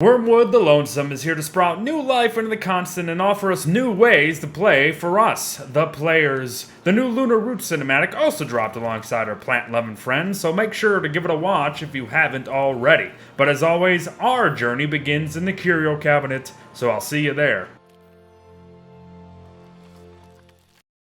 Wormwood the Lonesome is here to sprout new life into the constant and offer us new ways to play for us, the players. The new Lunar Root cinematic also dropped alongside our plant-loving friends, so make sure to give it a watch if you haven't already. But as always, our journey begins in the curio cabinet, so I'll see you there.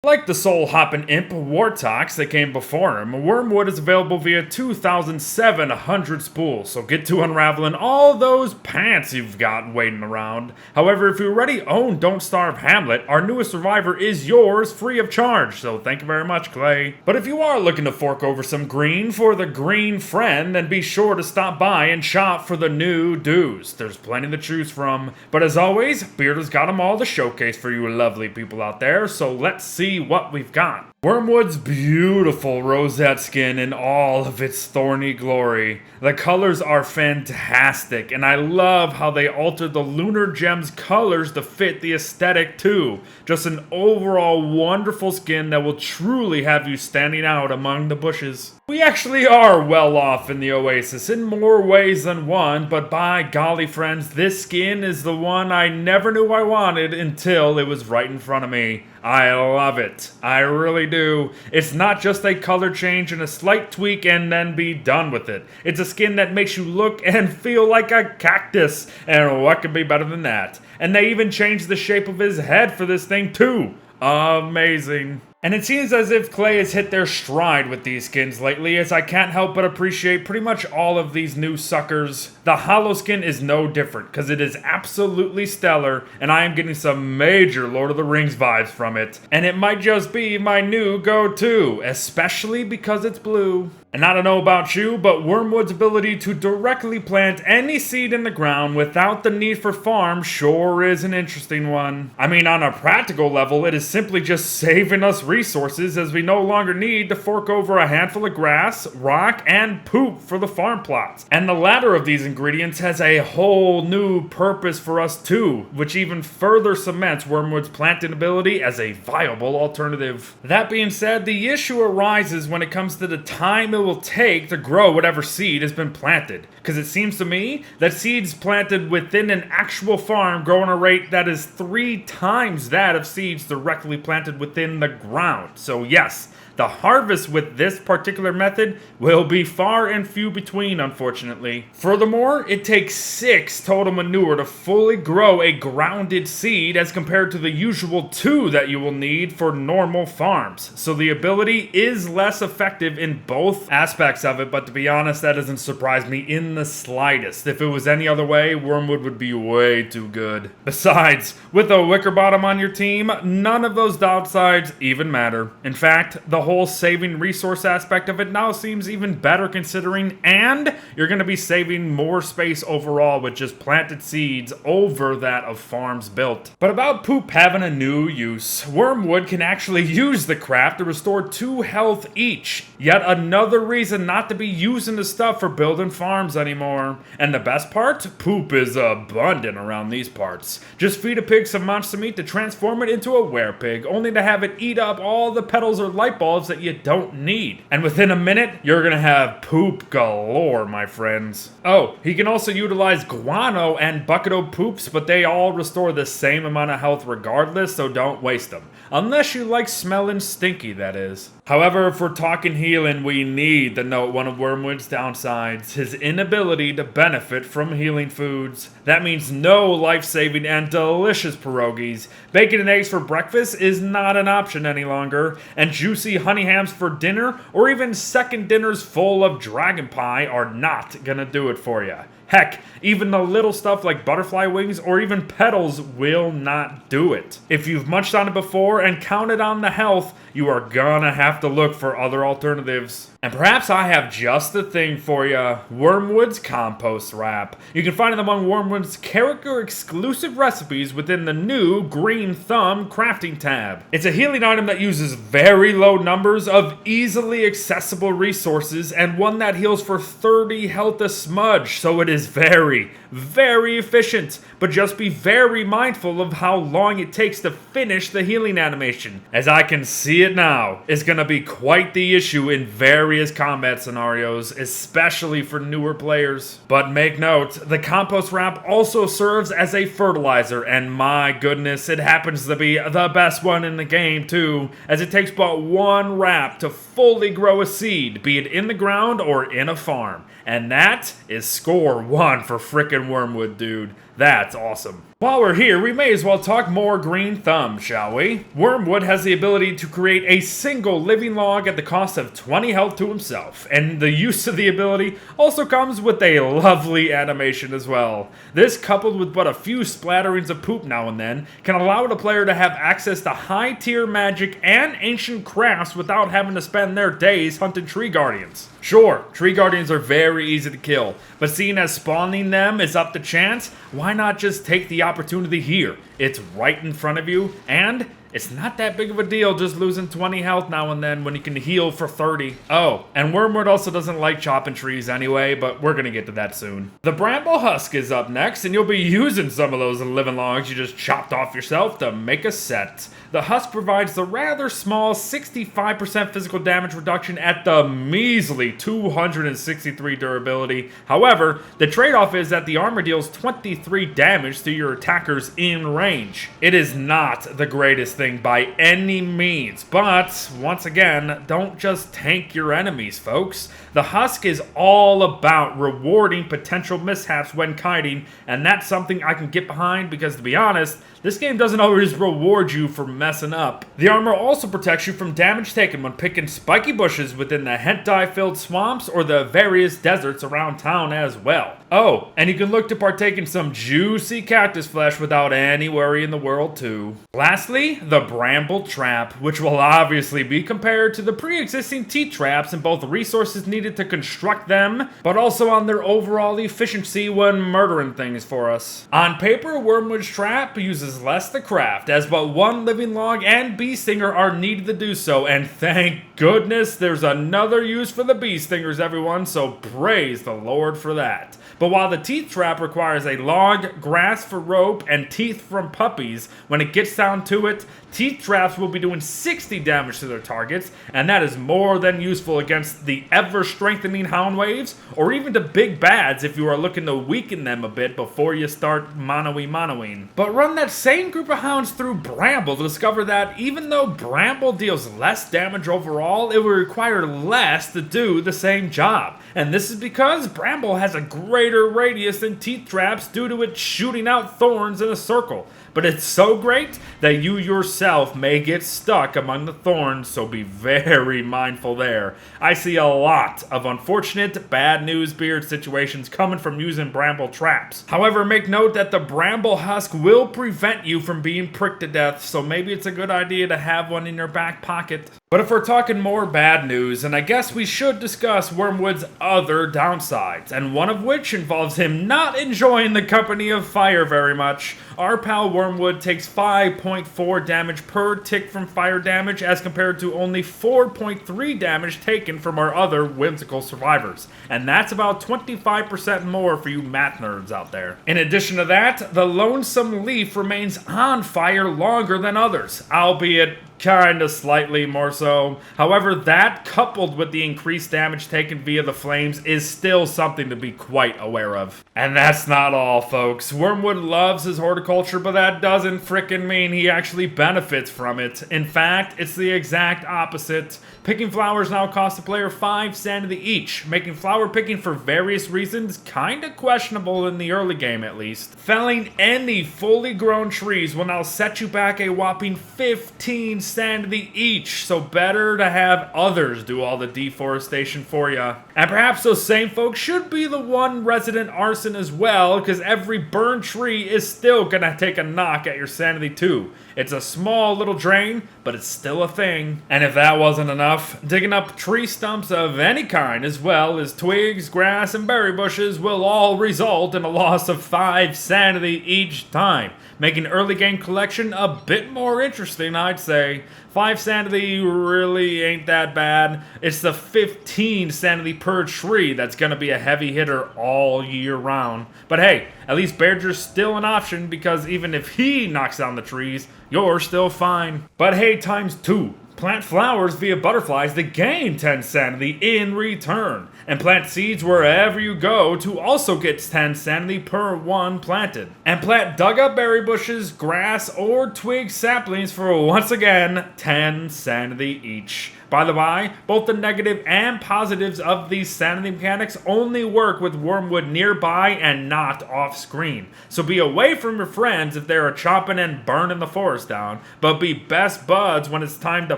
Like the soul-hopping imp Wartox that came before him, Wormwood is available via 2,700 spools, so get to unraveling all those pants you've got waiting around. However, if you already own Don't Starve Hamlet, our newest survivor is yours free of charge, so thank you very much, Clay. But if you are looking to fork over some green for the green friend, then be sure to stop by and shop for the new dues. There's plenty to choose from. But as always, Beard has got them all to showcase for you lovely people out there, so let's see what we've got. Wormwood's beautiful rosette skin in all of its thorny glory. The colors are fantastic, and I love how they altered the Lunar gem's colors to fit the aesthetic too. Just an overall wonderful skin that will truly have you standing out among the bushes. We actually are well off in the Oasis in more ways than one, but by golly friends, this skin is the one I never knew I wanted until it was right in front of me. I love it. I really do. It's not just a color change and a slight tweak and then be done with it. It's a skin that makes you look and feel like a cactus, and what could be better than that? And they even changed the shape of his head for this thing too. Amazing. And it seems as if Clay has hit their stride with these skins lately, as I can't help but appreciate pretty much all of these new suckers. The hollow skin is no different, because it is absolutely stellar, and I am getting some major Lord of the Rings vibes from it. And it might just be my new go-to, especially because it's blue. And I don't know about you, but Wormwood's ability to directly plant any seed in the ground without the need for farm sure is an interesting one. I mean, on a practical level, it is simply just saving us resources, as we no longer need to fork over a handful of grass, rock, and poop for the farm plots. And the latter of these ingredients has a whole new purpose for us too, which even further cements Wormwood's planting ability as a viable alternative. That being said, the issue arises when it comes to the time it will take to grow whatever seed has been planted, because it seems to me that seeds planted within an actual farm grow at a rate that is 3 times that of seeds directly planted within the ground. So yes, the harvest with this particular method will be far and few between, unfortunately. Furthermore, it takes 6 total manure to fully grow a grounded seed as compared to the usual 2 that you will need for normal farms. So the ability is less effective in both aspects of it, but to be honest, that doesn't surprise me in the slightest. If it was any other way, Wormwood would be way too good. Besides, with a wicker bottom on your team, none of those downsides even matter. In fact, the whole saving resource aspect of it now seems even better considering, and you're going to be saving more space overall with just planted seeds over that of farms built. But about poop having a new use, Wormwood can actually use the crap to restore 2 health each. Yet another reason not to be using the stuff for building farms anymore. And the best part? Poop is abundant around these parts. Just feed a pig some monster meat to transform it into a werepig, only to have it eat up all the petals or light bulbs that you don't need. And within a minute, you're gonna have poop galore, my friends. Oh, he can also utilize guano and bucketo poops, but they all restore the same amount of health regardless, so don't waste them. Unless you like smelling stinky, that is. However, if we're talking healing, we need to note one of Wormwood's downsides, his inability to benefit from healing foods. That means no life-saving and delicious pierogies. Bacon and eggs for breakfast is not an option any longer, and juicy honey hams for dinner, or even second dinners full of dragon pie are not gonna do it for you. Heck, even the little stuff like butterfly wings or even petals will not do it. If you've munched on it before and counted on the health, you are gonna have to look for other alternatives. And perhaps I have just the thing for you, Wormwood's Compost Wrap. You can find it among Wormwood's character-exclusive recipes within the new Green Thumb crafting tab. It's a healing item that uses very low numbers of easily accessible resources and one that heals for 30 health a smudge, so it is very, very efficient, but just be very mindful of how long it takes to finish the healing animation, as I can see it now is going to be quite the issue in various combat scenarios, especially for newer players. But make note, the Compost Wrap also serves as a fertilizer, and my goodness, it happens to be the best one in the game too, as it takes but one wrap to fully grow a seed, be it in the ground or in a farm. And that is score 1 for frickin' Wormwood, dude. That's awesome. While we're here, we may as well talk more green thumb, shall we? Wormwood has the ability to create a single living log at the cost of 20 health to himself, and the use of the ability also comes with a lovely animation as well. This, coupled with but a few splatterings of poop now and then, can allow the player to have access to high-tier magic and ancient crafts without having to spend their days hunting tree guardians. Sure, tree guardians are very easy to kill, but seeing as spawning them is up to chance, why not just take the opportunity here? It's right in front of you, and it's not that big of a deal just losing 20 health now and then when you can heal for 30. Oh, and Wormwood also doesn't like chopping trees anyway, but we're gonna get to that soon. The Bramble Husk is up next, and you'll be using some of those living logs you just chopped off yourself to make a set. The husk provides the rather small 65% physical damage reduction at the measly 263 durability. However, the trade-off is that the armor deals 23 damage to your attackers in range. It is not the greatest thing by any means, but once again, don't just tank your enemies, folks. The husk is all about rewarding potential mishaps when kiting, and that's something I can get behind because, to be honest, this game doesn't always reward you for messing up. The armor also protects you from damage taken when picking spiky bushes within the hentai-filled swamps or the various deserts around town as well. Oh, and you can look to partake in some juicy cactus flesh without any worry in the world too. Lastly, the Bramble Trap, which will obviously be compared to the pre-existing teeth traps in both resources needed to construct them, but also on their overall efficiency when murdering things for us. On paper, Wormwood's trap uses less to craft, as but one living log and bee stinger are needed to do so, and thank goodness there's another use for the bee stingers, everyone, so praise the Lord for that. But while the teeth trap requires a log, grass for rope, and teeth from puppies, when it gets down to it, teeth traps will be doing 60 damage to their targets, and that is more than useful against the ever-strengthening hound waves, or even to big bads if you are looking to weaken them a bit before you start monoing. But run that same group of hounds through Bramble to discover that even though Bramble deals less damage overall, it will require less to do the same job. And this is because Bramble has a greater radius than teeth traps due to it shooting out thorns in a circle. But it's so great that you yourself may get stuck among the thorns, so be very mindful there. I see a lot of unfortunate bad news beard situations coming from using Bramble traps. However, make note that the Bramble Husk will prevent you from being pricked to death, so maybe it's a good idea to have one in your back pocket. But if we're talking more bad news, and I guess we should discuss Wormwood's other downsides, and one of which involves him not enjoying the company of fire very much. Our pal Wormwood takes 5.4 damage per tick from fire damage as compared to only 4.3 damage taken from our other whimsical survivors. And that's about 25% more for you math nerds out there. In addition to that, the Lonesome leaf remains on fire longer than others, albeit kinda slightly more so. However, that coupled with the increased damage taken via the flames is still something to be quite aware of. And that's not all, folks. Wormwood loves his horticulture, but that doesn't frickin' mean he actually benefits from it. In fact, it's the exact opposite. Picking flowers now costs the player 5 sanity each, making flower picking for various reasons kinda questionable in the early game at least. Felling any fully grown trees will now set you back a whopping 15 sanity each, so better to have others do all the deforestation for ya. And perhaps those same folks should be the one resident arson as well, because every burned tree is still gonna take a knock at your sanity too. It's a small little drain, but it's still a thing. And if that wasn't enough, digging up tree stumps of any kind as well as twigs, grass, and berry bushes will all result in a loss of 5 sanity each time, making early game collection a bit more interesting, I'd say. okay? 5 sanity really ain't that bad. It's the 15 sanity per tree that's gonna be a heavy hitter all year round. But hey, at least Badger's still an option because even if he knocks down the trees, you're still fine. But hey, times 2. Plant flowers via butterflies to gain 10 sanity in return. And plant seeds wherever you go to also get 10 sanity per one planted. And plant dug up berry bushes, grass, or twig saplings for once again 10 sanity each. By the by, both the negative and positives of these sanity mechanics only work with Wormwood nearby and not off screen. So be away from your friends if they are chopping and burning the forest down, but be best buds when it's time to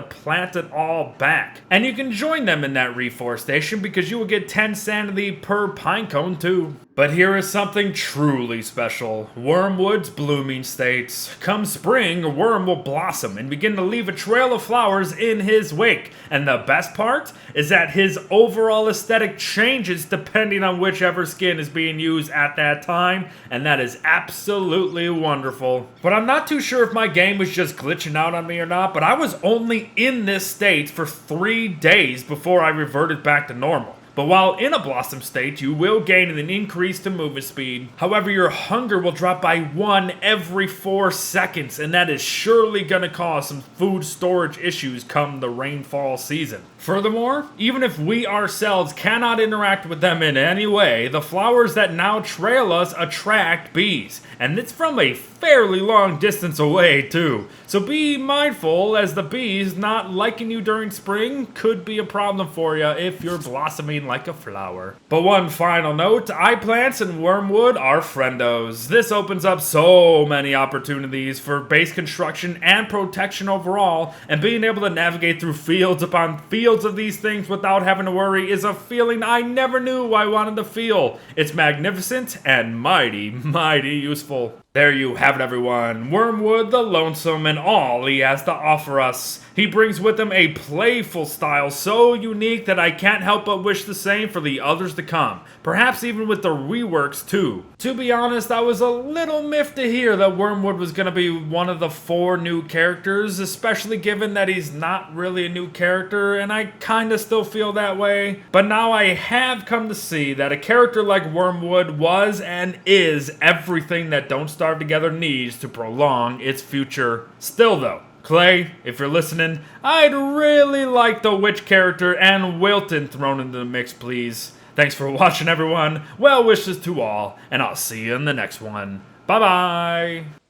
plant it all back. And you can join them in that reforestation because you will get 10 sanity per pine cone too. But here is something truly special. Wormwood's blooming states. Come spring, Worm will blossom and begin to leave a trail of flowers in his wake. And the best part is that his overall aesthetic changes depending on whichever skin is being used at that time, and that is absolutely wonderful. But I'm not too sure if my game was just glitching out on me or not, but I was only in this state for 3 days before I reverted back to normal. But while in a blossom state, you will gain an increase to movement speed. However, your hunger will drop by 1 every 4 seconds, and that is surely gonna cause some food storage issues come the rainfall season. Furthermore, even if we ourselves cannot interact with them in any way, the flowers that now trail us attract bees, and it's from a fairly long distance away too. So be mindful, as the bees not liking you during spring could be a problem for you if you're blossoming like a flower. But one final note, eye plants and Wormwood are friendos. This opens up so many opportunities for base construction and protection overall, and being able to navigate through fields upon fields of these things without having to worry is a feeling I never knew I wanted to feel. It's magnificent and mighty, mighty useful. There you have it, everyone. Wormwood the Lonesome and all he has to offer us. He brings with him a playful style so unique that I can't help but wish the same for the others to come. Perhaps even with the reworks too. To be honest, I was a little miffed to hear that Wormwood was going to be one of the 4 new characters, especially given that he's not really a new character, and I kinda still feel that way. But now I have come to see that a character like Wormwood was and is everything that Don't Starve Together needs to prolong its future. Still though, Clay, if you're listening, I'd really like the witch character and Wilton thrown into the mix, please. Thanks for watching, everyone. Well wishes to all, and I'll see you in the next one. Bye-bye.